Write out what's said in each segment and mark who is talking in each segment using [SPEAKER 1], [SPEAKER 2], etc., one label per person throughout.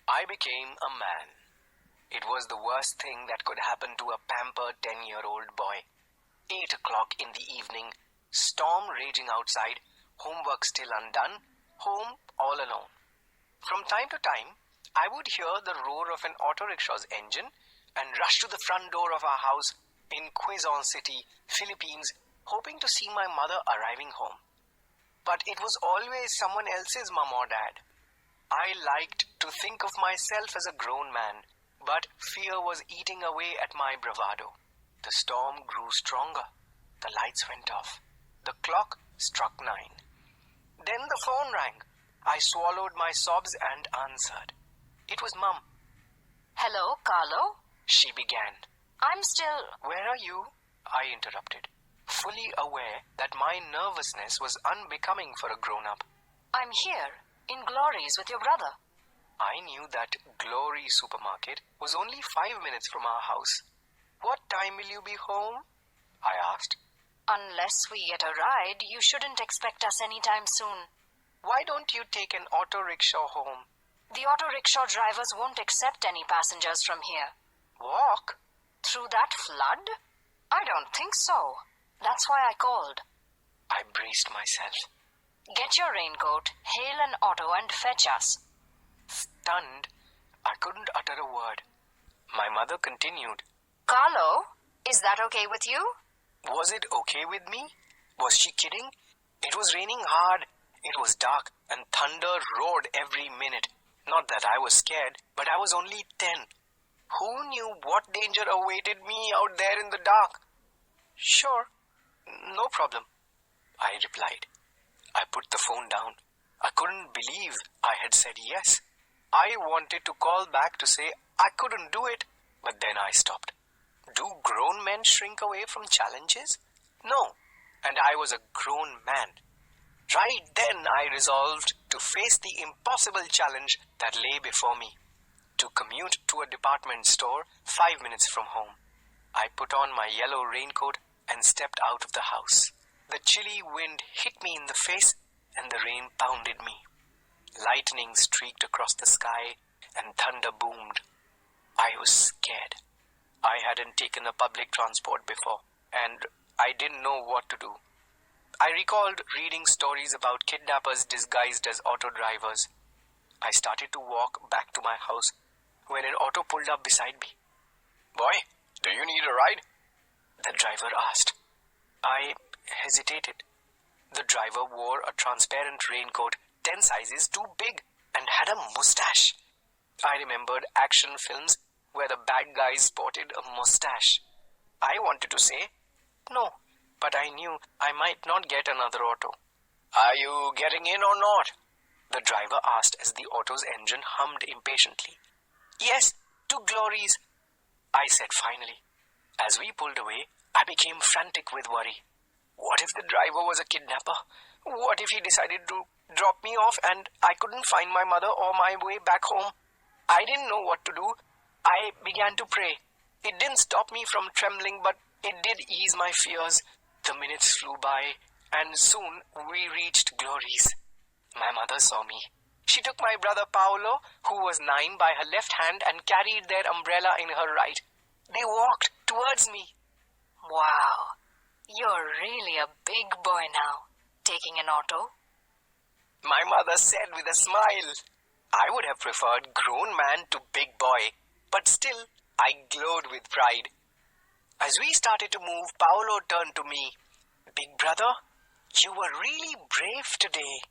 [SPEAKER 1] I became a man. It was the worst thing that could happen to a pampered 10-year-old boy. 8 o'clock in the evening, storm raging outside, homework still undone, home all alone. From time to time, I would hear the roar of an auto rickshaws engine and rush to the front door of our house in Quezon City, Philippines, hoping to see my mother arriving home. But it was always someone else's mum or dad. I liked to think of myself as a grown man, but fear was eating away at my bravado. The storm grew stronger. The lights went off. The clock struck 9. Then the phone rang. I swallowed my sobs and answered. It was Mum.
[SPEAKER 2] Hello, Carlo?
[SPEAKER 1] She began.
[SPEAKER 2] I'm still...
[SPEAKER 1] Where are you? I interrupted, fully aware that my nervousness was unbecoming for a grown-up.
[SPEAKER 2] I'm here, in Glory's with your brother.
[SPEAKER 1] I knew that Glory supermarket was only 5 minutes from our house. What time will you be home? I asked.
[SPEAKER 2] Unless we get a ride, you shouldn't expect us anytime soon.
[SPEAKER 1] Why don't you take an auto rickshaw home?
[SPEAKER 2] The auto rickshaw drivers won't accept any passengers from here.
[SPEAKER 1] Walk?
[SPEAKER 2] Through that flood? I don't think so. That's why I called.
[SPEAKER 1] I braced myself.
[SPEAKER 2] Get your raincoat, hail an auto and fetch us.
[SPEAKER 1] Stunned, I couldn't utter a word. My mother continued.
[SPEAKER 2] Carlo, is that okay with you?
[SPEAKER 1] Was it okay with me? Was she kidding? It was raining hard. It was dark and thunder roared every minute. Not that I was scared, but I was only 10. Who knew what danger awaited me out there in the dark? Sure, no problem, I replied. I put the phone down. I couldn't believe I had said yes. I wanted to call back to say I couldn't do it, but then I stopped. Do grown men shrink away from challenges? No, and I was a grown man. Right then I resolved to face the impossible challenge that lay before me. To commute to a department store 5 minutes from home. I put on my yellow raincoat and stepped out of the house. The chilly wind hit me in the face and the rain pounded me. Lightning streaked across the sky and thunder boomed. I was scared. I hadn't taken a public transport before and I didn't know what to do. I recalled reading stories about kidnappers disguised as auto drivers. I started to walk back to my house when an auto pulled up beside me. Boy, do you need a ride? The driver asked. I hesitated. The driver wore a transparent raincoat 10 sizes too big and had a mustache. I remembered action films where the bad guys sported a mustache. I wanted to say no, but I knew I might not get another auto. Are you getting in or not? The driver asked as the auto's engine hummed impatiently. Yes, to Glory's, I said finally. As we pulled away, I became frantic with worry. What if the driver was a kidnapper? What if he decided to drop me off and I couldn't find my mother or my way back home? I didn't know what to do. I began to pray. It didn't stop me from trembling, but it did ease my fears. The minutes flew by, and soon we reached Glory's. My mother saw me. She took my brother Paolo, who was 9, by her left hand and carried their umbrella in her right. They walked towards me.
[SPEAKER 2] Wow, you're really a big boy now, taking an auto.
[SPEAKER 1] My mother said with a smile. I would have preferred grown man to big boy, but still I glowed with pride. As we started to move, Paolo turned to me. Big brother, you were really brave today,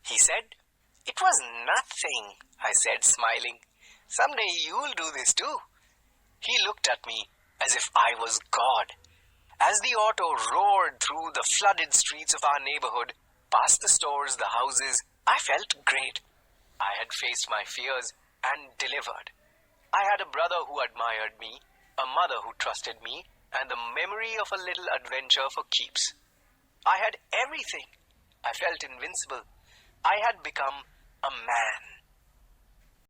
[SPEAKER 1] he said. It was nothing, I said, smiling. Someday you'll do this too. He looked at me as if I was God. As the auto roared through the flooded streets of our neighborhood, past the stores, the houses, I felt great. I had faced my fears and delivered. I had a brother who admired me, a mother who trusted me, and the memory of a little adventure for keeps. I had everything. I felt invincible. I had become a man.